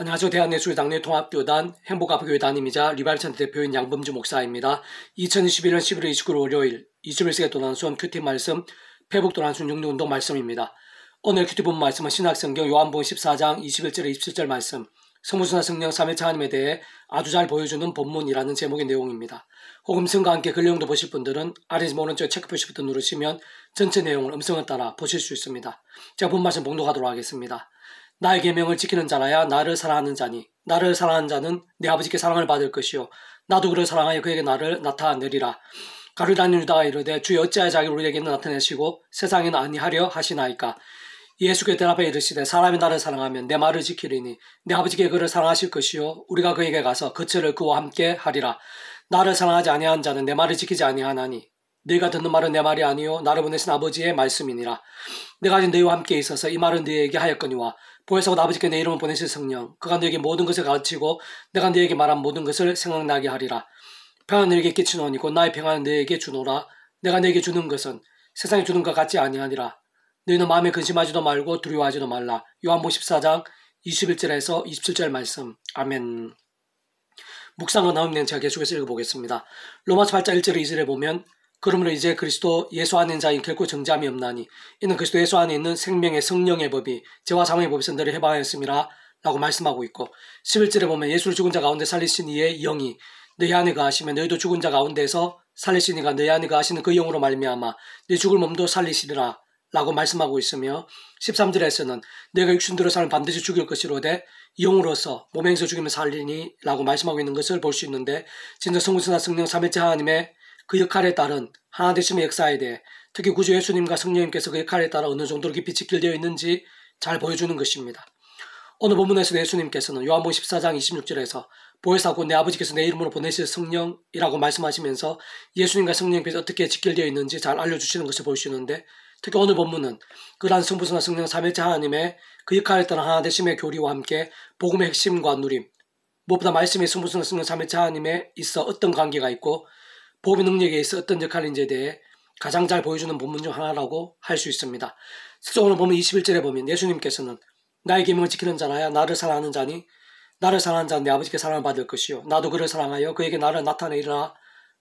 안녕하세요. 대한예술당내 통합교단 행복아부교회 담임이자 리발찬트 대표인 양범주 목사입니다. 2021년 11월 29일 월요일 21세기 도난수원 큐티 말씀 페북 도난수원 육류운동 말씀입니다. 오늘 큐티 본 말씀은 신약성경 요한복음 14장 21절 27절 말씀 성부순화 성령 삼위일체 하나님에 대해 아주 잘 보여주는 본문이라는 제목의 내용입니다. 혹 음성과 함께 그 내용도 보실 분들은 아래 오른쪽 체크 표시 버튼 누르시면 전체 내용을 음성을 따라 보실 수 있습니다. 제가 본 말씀 봉독하도록 하겠습니다. 나의 계명을 지키는 자라야 나를 사랑하는 자니 나를 사랑하는 자는 내 아버지께 사랑을 받을 것이요 나도 그를 사랑하여 그에게 나를 나타내리라. 가룟 다니는 유다가 이르되 주여 어찌하여 자기를 우리에게는 나타내시고 세상에는 아니하려 하시나이까. 예수께서 대답하여 이르시되 사람이 나를 사랑하면 내 말을 지키리니 내 아버지께 그를 사랑하실 것이요 우리가 그에게 가서 거처를 그와 함께 하리라. 나를 사랑하지 아니하는 자는 내 말을 지키지 아니하나니 네가 듣는 말은 내 말이 아니요 나를 보내신 아버지의 말씀이니라. 내가 아직 너희와 함께 있어서 이 말은 너희에게 하였거니와 보혜사 곧 아버지께 내 이름을 보내실 성령 그가 너에게 모든 것을 가르치고 내가 너에게 말한 모든 것을 생각나게 하리라. 평안은 너에게 끼치노니 곧 나의 평안은 너에게 주노라. 내가 너에게 주는 것은 세상에 주는 것 같지 아니하니라. 너희는 마음에 근심하지도 말고 두려워하지도 말라. 요한복음 14장 21절에서 27절 말씀. 아멘. 묵상과 나오면 제가 계속해서 읽어보겠습니다. 로마서 8장 1절 2절에 보면 그러므로 이제 그리스도 예수 안에 있는 자인 결코 정죄함이 없나니 이는 그리스도 예수 안에 있는 생명의 성령의 법이 죄와 사망의 법에서 너를 해방하였음이라 라고 말씀하고 있고 11절에 보면 예수를 죽은 자 가운데 살리신 이의 영이 너희 안에 거하시면 너희도 죽은 자 가운데서 살리신 이가 너희 안에 거하시는 그 영으로 말미암아 네 죽을 몸도 살리시리라 라고 말씀하고 있으며 13절에서는 너희가 육신대로 사람을 반드시 죽일 것이로되 영으로서 몸행에서 죽이면 살리니 라고 말씀하고 있는 것을 볼 수 있는데 진짜 성부순화 성령 삼위일체 하나님의 그 역할에 따른 하나되심의 역사에 대해 특히 구주 예수님과 성령님께서 그 역할에 따라 어느 정도로 깊이 직결되어 있는지 잘 보여주는 것입니다. 오늘 본문에서 예수님께서는 요한복음 14장 26절에서 보혜사 곧 내 아버지께서 내 이름으로 보내실 성령이라고 말씀하시면서 예수님과 성령님께서 어떻게 직결되어 있는지 잘 알려주시는 것을 볼 수 있는데 특히 오늘 본문은 그러한 성부순화 성령 삼위일체 하나님의 그 역할에 따른 하나되심의 교리와 함께 복음의 핵심과 누림 무엇보다 말씀의 성부순화 성령 삼위일체 하나님에 있어 어떤 관계가 있고 복음의 능력에 있어 어떤 역할인지에 대해 가장 잘 보여주는 본문 중 하나라고 할 수 있습니다. 특히 오늘 보면 21절에 보면 예수님께서는 나의 계명을 지키는 자라야 나를 사랑하는 자니 나를 사랑하는 자는 내 아버지께 사랑을 받을 것이요 나도 그를 사랑하여 그에게 나를 나타내리라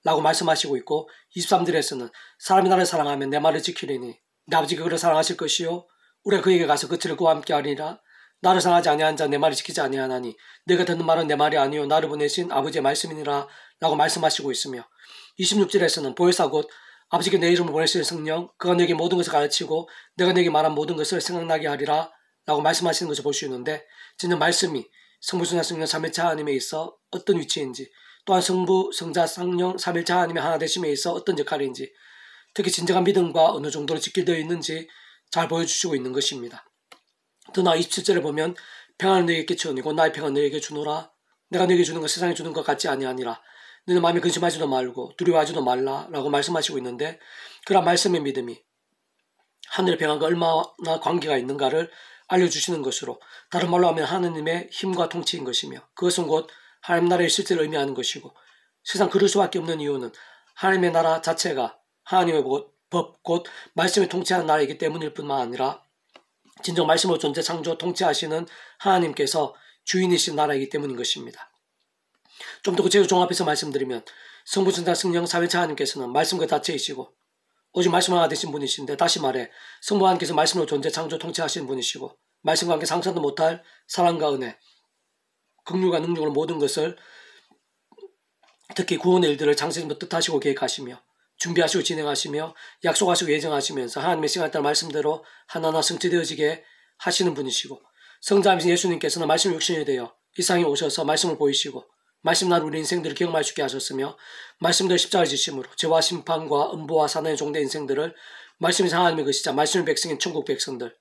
라고 말씀하시고 있고 23절에서는 사람이 나를 사랑하면 내 말을 지키리니 내 아버지가 그를 사랑하실 것이요 우리가 그에게 가서 그들을 그와 함께 하리라. 나를 사랑하지 아니하는 자는 내 말을 지키지 아니하나니 내가 듣는 말은 내 말이 아니요 나를 보내신 아버지의 말씀이니라 라고 말씀하시고 있으며 26절에서는 보혜사 곧 아버지께 내 이름을 보내실 성령 그가 너에게 모든 것을 가르치고 내가 너에게 말한 모든 것을 생각나게 하리라 라고 말씀하시는 것을 볼 수 있는데 진짜 말씀이 성부순화 성령 삼위일체 하나님에 있어 어떤 위치인지 또한 성부, 성자, 성령 삼위일체 하나님의 하나되심에 있어 어떤 역할인지 특히 진정한 믿음과 어느 정도로 직결되어 있는지 잘 보여주시고 있는 것입니다. 더 나아 27절에 보면 평안을 너에게 끼치오니 곧 나의 평안 너에게 주노라. 내가 너에게 주는 것 세상에 주는 것 같지 아니하니라. 너는 마음에 근심하지도 말고 두려워하지도 말라 라고 말씀하시고 있는데 그런 말씀의 믿음이 하늘의 평안과 얼마나 관계가 있는가를 알려주시는 것으로 다른 말로 하면 하느님의 힘과 통치인 것이며 그것은 곧 하나님 나라의 실제를 의미하는 것이고 세상 그럴 수밖에 없는 이유는 하나님의 나라 자체가 하나님의 법 곧 말씀이 통치하는 나라이기 때문일 뿐만 아니라 진정 말씀으로 존재 창조 통치하시는 하나님께서 주인이신 나라이기 때문인 것입니다. 좀 더 구체적으로 종합해서 말씀드리면 성부순화 성령 삼위일체 하나님께서는 말씀과 자체이시고 오직 말씀 하나 되신 분이신데 다시 말해 성부 하나님께서 말씀으로 존재 창조 통치하시는 분이시고 말씀과 함께 상상도 못할 사랑과 은혜 긍휼과 능력으로 모든 것을 특히 구원의 일들을 창세전부터 뜻하시고 계획하시며 준비하시고 진행하시며 약속하시고 예정하시면서 하나님의 시간에 따라 말씀대로 하나하나 성취되어지게 하시는 분이시고 성자이신 예수님께서는 말씀 육신이 되어 이 세상에 오셔서 말씀을 보이시고 말씀날 우리 인생들을 경험할 수 있게 하셨으며 말씀대로 십자가를 지심으로 죄와 심판과 음보와 사단의 종된 인생들을 말씀이 하나님의 것이자 말씀의 백성인 천국 백성들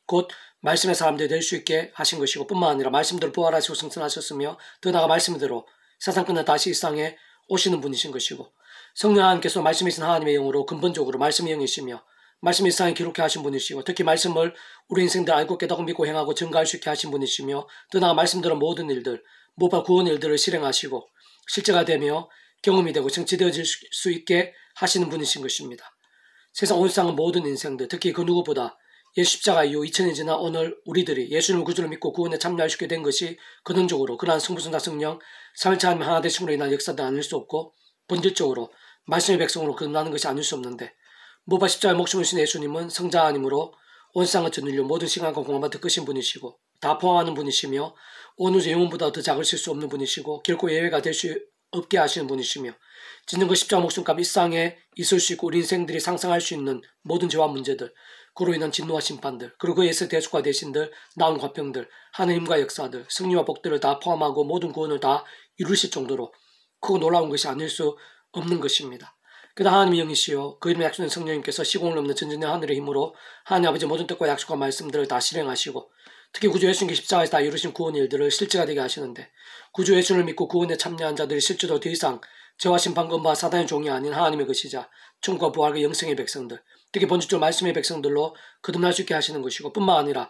곧 말씀의 사람들이 될 수 있게 하신 것이고 뿐만 아니라 말씀대로 부활하시고 승천하셨으며 더 나아가 말씀대로 세상 끝나 다시 이 땅에 오시는 분이신 것이고 성령 하나님께서 말씀이신 하나님의 영으로 근본적으로 말씀의 영이시며 말씀이 이 세상에 기록해 하신 분이시고 특히 말씀을 우리 인생들 알고 깨닫고 믿고 행하고 증가할 수 있게 하신 분이시며 더 나아가 말씀대로 모든 일들 무엇보다 구원의 일들을 실행하시고 실제가 되며 경험이 되고 정치되어질 수 있게 하시는 분이신 것입니다. 세상 온 세상의 모든 인생들 특히 그 누구보다 예수 십자가 이후 2000이 지난 오늘 우리들이 예수님을 구주로 믿고 구원에 참여할 수 있게 된 것이 근원적으로 그러한 성부성자 성령 삼위일체 하나님 하나 되심으로 인한 역사도 아닐 수 없고 본질적으로 말씀의 백성으로 거듭나는 것이 아닐 수 없는데 무엇보다 십자가에 목숨을 주신 예수님은 성자 하나님으로 온 세상을 전 인류 모든 시간과 공간만 더 크신 분이시고 다 포함하는 분이시며 온 우주 영혼보다 더 작으실 수 없는 분이시고 결코 예외가 될 수 없게 하시는 분이시며 짓는 그 십자가 목숨값 이 세상에 있을 수 있고 우리 인생들이 상상할 수 있는 모든 죄와 문제들 그로 인한 진노와 심판들 그리고 그에서 대속과 대신들 나온 과평들 하느님과 역사들 승리와 복들을 다 포함하고 모든 구원을 다 이루실 정도로 크고 놀라운 것이 아닐 수 없는 것입니다. 그러나 하나님의 영이시여 그 이름의 약속된 성령님께서 시공을 넘는 전전의 하늘의 힘으로 하나님 아버지 모든 뜻과 약속과 말씀들을 다 실행하시고 특히 구주 예수님께 십자가에서 다 이루신 구원의 일들을 실제가 되게 하시는데 구주 예수를 믿고 구원에 참여한 자들이 실제로 더 이상 죄와 심판권과 사단의 종이 아닌 하나님의 것이자 천국과 부활과 영생의 백성들 특히 본질적으로 말씀의 백성들로 거듭날 수 있게 하시는 것이고 뿐만 아니라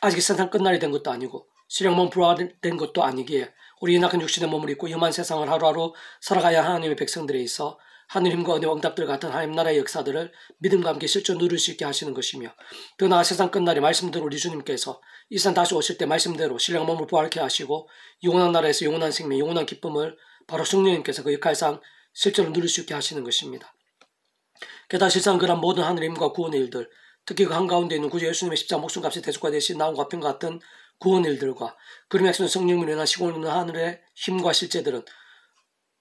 아직 세상 끝날이 된 것도 아니고 실형몸 부활된 것도 아니기에 우리 연약한 육신의 몸을 입고 험한 세상을 하루하루 살아가야 하나님의 백성들에 있어 하늘 힘과 은혜와 응답들 같은 하나님 나라의 역사들을 믿음과 함께 실제 누릴 수 있게 하시는 것이며 더 나아 세상 끝날에 말씀대로 우리 주님께서 이 세상 다시 오실 때 말씀대로 신령한 몸을 부활케 하시고 영원한 나라에서 영원한 생명, 영원한 기쁨을 바로 성령님께서 그 역할상 실제로 누릴 수 있게 하시는 것입니다. 게다가 실상 그런 모든 하늘의 힘과 구원의 일들 특히 그 한가운데 있는 구주 예수님의 십자가 목숨값이 대속과 대신 나온 과평 같은 구원의 일들과 그림의 약속된 성령으로 인한 시공을 넘는 하늘의 힘과 실제들은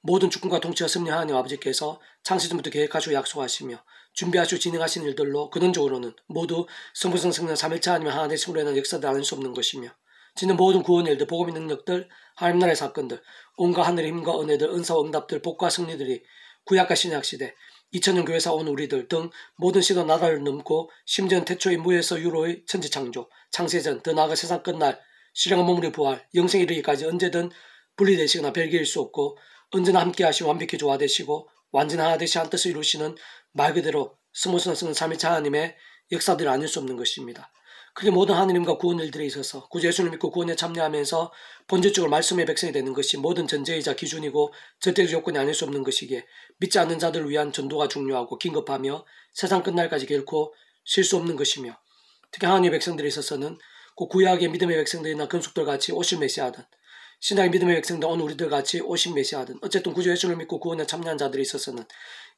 모든 주권과 통치와 섭리 하나님 아버지께서 창세전부터 계획하시고 약속하시며 준비하시고 진행하시는 일들로 근원적으로는 모두 성부성 성령 삼일체 하나님의 하나 되심으로 인한 역사들 아닐 수 없는 것이며 짓는 모든 구원의 일들, 복음의 능력들, 하나님 나라의 사건들, 온갖 하늘의 힘과 은혜들, 은사와 응답들, 복과 승리들이 구약과 신약 시대 2000년 교회사 온 우리들 등 모든 시도 나라를 넘고 심지어는 태초의 무에서 유로의 천지창조, 창세전, 더 나아가 세상 끝날, 신령한 몸으로의 부활, 영생에 이르기까지 언제든 분리되시거나 별개일 수 없고 언제나 함께 하시고 완벽히 조화되시고 완전 하나 되시 한 뜻을 이루시는 말 그대로 스무스는 삼위일체 하나님의 역사들이 아닐 수 없는 것입니다. 그게 모든 하느님과 구원 일들에 있어서 구주 예수를 믿고 구원에 참여하면서 본질적으로 말씀의 백성이 되는 것이 모든 전제이자 기준이고 절대적 요건이 아닐 수 없는 것이기에 믿지 않는 자들을 위한 전도가 중요하고 긴급하며 세상 끝날까지 결코 쉴 수 없는 것이며 특히 하나님의 백성들에 있어서는 그 구약의 믿음의 백성들이나 근속들 같이 오실 메시아든 신앙의 믿음의 백성들 오늘 우리들 같이 오신 메시아든 어쨌든 구주 예수를 믿고 구원에 참여한 자들이 있어서는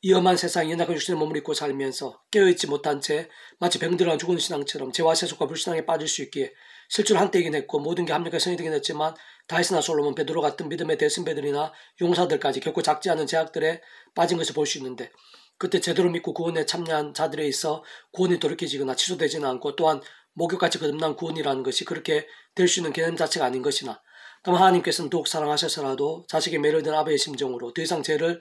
이 험한 세상에 연약한 육신의 몸을 입고 살면서 깨어있지 못한 채 마치 병들어간 죽은 신앙처럼 죄와 세속과 불신앙에 빠질 수 있기에 실제로 한때이긴 했고 모든 게 합력해 성이 되긴 했지만 다윗이나 솔로몬, 베드로 같은 믿음의 대선배들이나 용사들까지 결코 작지 않은 제약들에 빠진 것을 볼 수 있는데 그때 제대로 믿고 구원에 참여한 자들에 있어 구원이 돌이켜지거나 취소되지는 않고 또한 목욕같이 거듭난 구원이라는 것이 그렇게 될 수 있는 개념 자체가 아닌 것이나 다만 하나님께서는 더욱 사랑하셔서라도 자식의 매를 든 아버지의 심정으로 더 이상 죄를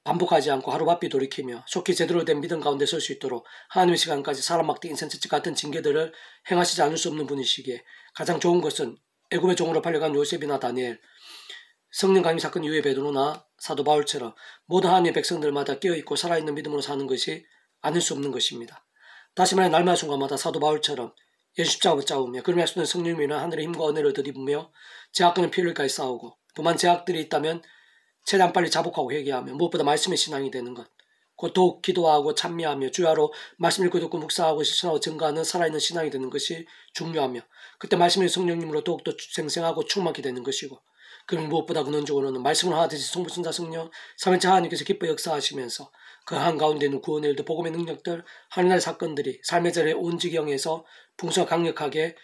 반복하지 않고 하루바삐 돌이키며 속히 제대로 된 믿음 가운데 설 수 있도록 하나님의 시간까지 사람 막대 인생 채찍 같은 징계들을 행하시지 않을 수 없는 분이시기에 가장 좋은 것은 애굽의 종으로 팔려간 요셉이나 다니엘, 성령 강림 사건 이후의 베드로나 사도 바울처럼 모든 하나님의 백성들마다 깨어있고 살아있는 믿음으로 사는 것이 아닐 수 없는 것입니다. 다시 말해 날마다 순간마다 사도 바울처럼 예수 십자가 붙잡으며 그러면 약속된 성령이나 하늘의 힘과 은혜를 덧입으며 제약과는 피 흘릴까지 싸우고 또한 제약들이 있다면 최대한 빨리 자복하고 회개하며 무엇보다 말씀의 신앙이 되는 것 곧 더욱 기도하고 찬미하며 주야로 말씀 읽고 듣고 묵상하고 실천하고 증거하는 살아있는 신앙이 되는 것이 중요하며 그때 말씀의 성령님으로 더욱더 생생하고 충만하게 되는 것이고 그럼 무엇보다 근원적으로는 말씀을 하나 되신 성부순자 성령 삼위일체 하나님께서 기뻐 역사하시면서 그 한가운데 있는 구원의 일들 복음의 능력들 하늘의 사건들이 삶의 자리에 온 지경에서 풍성하고 강력하게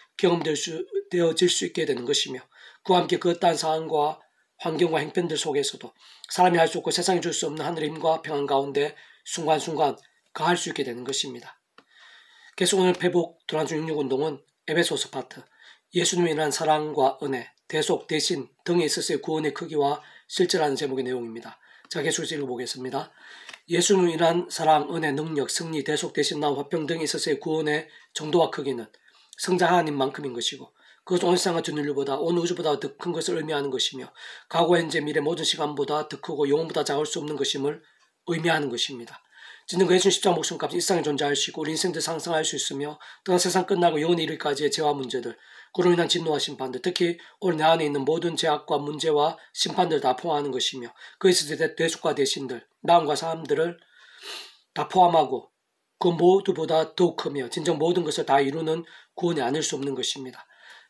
되어질 수 있게 되는 것이며 그와 함께 그 어떠한 상황과 환경과 행편들 속에서도 사람이 할 수 없고 세상이 줄 수 없는 하늘의 힘과 평안 가운데 순간순간 가할 수 있게 되는 것입니다. 계속 오늘 회복 도란주 66운동은 에베소서 파트 예수님에 인한 사랑과 은혜, 대속, 대신 등에 있어서의 구원의 크기와 실제라는 제목의 내용입니다. 자, 계속 읽어보겠습니다. 예수님에 인한 사랑, 은혜, 능력, 승리, 대속, 대신, 나온 화평 등에 있어서의 구원의 정도와 크기는 성자 하나님만큼인 것이고 그것은 온 세상과 전 인류보다 온 우주보다 더 큰 것을 의미하는 것이며 과거, 현재, 미래 모든 시간보다 더 크고 영혼보다 작을 수 없는 것임을 의미하는 것입니다. 진정 그 예수님 십자가 목숨값이 이 세상에 존재할 수 있고 우리 인생들 상상할 수 있으며 또한 세상 끝나고 영원히 이르기까지의 죄와 문제들 그로 인한 진노와 심판들 특히 오늘 내 안에 있는 모든 죄악과 문제와 심판들 다 포함하는 것이며 그에서 대속과 대신들 나음과 사함들을 다 포함하고 그 모두보다 더 크며 진정 모든 것을 다 이루는 구원이 아닐 수 없는 것입니다.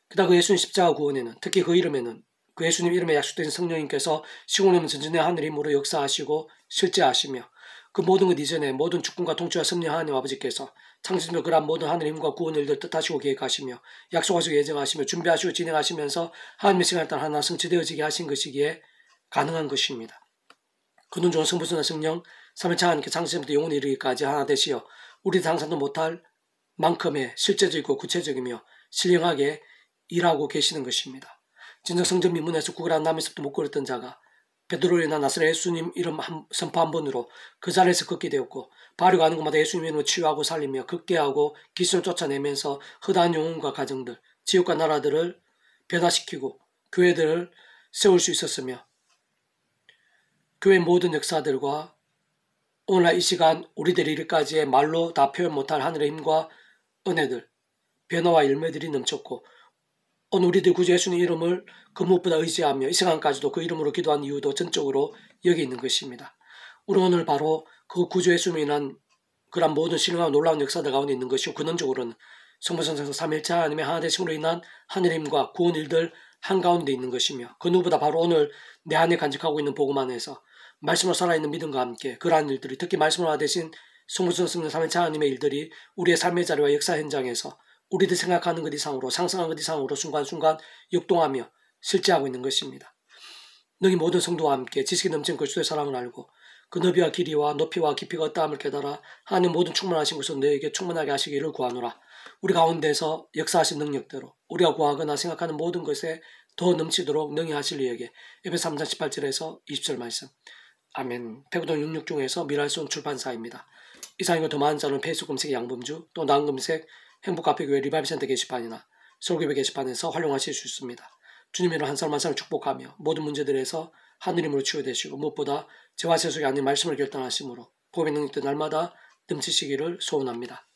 게다가 그 예수님 십자가 구원에는 특히 그 이름에는 그 예수님 이름에 약속된 성령님께서 시공하면 전전의 하늘 힘으로 역사하시고 실제하시며 그 모든 것 이전에 모든 주권과 통치와 섭리한 하나님 아버지께서 창세전부터 그러한 모든 하늘 힘과 구원 일들 뜻하시고 계획하시며 약속하시고 예정하시며 준비하시고 진행하시면서 하나님의 시간을 따라 하나 성취되어지게 하신 것이기에 가능한 것입니다. 그는 좋은 성부성과 성령 삼위일체 하나님께 창세전부터 영원히 이르기까지 하나 되시어 우리 상상도 못할 만큼의 실제적이고 구체적이며 신령하게 일하고 계시는 것입니다. 진정 성전 미문에서 구걸한 남에서부터 못 걸었던 자가 베드로로 인한 나사렛 예수님 이름 선포 한 번으로 그 자리에서 걷게 되었고 바울이 가는 곳마다 예수님 이름으로 치유하고 살리며 걷게 하고 귀신을 쫓아내면서 허다한 영혼과 가정들, 지역과 나라들을 변화시키고 교회들을 세울 수 있었으며 교회 모든 역사들과 오늘날 이 시간 우리들이 이르기까지의 말로 다 표현 못할 하늘의 힘과 은혜들, 변화와 열매들이 넘쳤고 오늘 우리들 구주 예수님 이름을 그 무엇보다 의지하며 이 시간까지도 그 이름으로 기도한 이유도 전적으로 여기 있는 것입니다. 우리 오늘 바로 그 구주 예수님으로 인한 그런 모든 신령하고 놀라운 역사들 가운데 있는 것이고 근원적으로는 성부성성 삼위일체 하나님의 하나 되심으로 인한 하늘의 힘과 구원 일들 한가운데 있는 것이며 그 누구보다 바로 오늘 내 안에 간직하고 있는 복음 안에서 말씀으로 살아있는 믿음과 함께 그러한 일들이 특히 말씀으로 하나 되신 성부성성 삼위일체 하나님의 일들이 우리의 삶의 자리와 역사 현장에서 우리들 생각하는 것 이상으로 상상하는 것 이상으로 순간순간 역동하며 실제하고 있는 것입니다. 너희 모든 성도와 함께 지식이 넘친 그리스도의 사랑을 알고 그 너비와 길이와 높이와 깊이가 어떠함을 깨달아 하나님 모든 충만하신 것을 너에게 충만하게 하시기를 구하노라. 우리 가운데서 역사하신 능력대로 우리가 구하거나 생각하는 모든 것에 더 넘치도록 능히 하실 이에게 에베소 3장 18절에서 20절 말씀. 아멘. 백우동 66중에서 미랄손 출판사입니다. 이상이고 더 많은 자는 페이스북 검색의 양범주 또 나은 검색 행복카페교회 리바이브센터 게시판이나 서울교회 게시판에서 활용하실 수 있습니다. 주님으로 한 사람 한 사람 축복하며 모든 문제들에서 하느님으로 치유되시고 무엇보다 죄와 세속이 아닌 말씀을 결단하심으로 복음의 능력도 날마다 넘치시기를 소원합니다.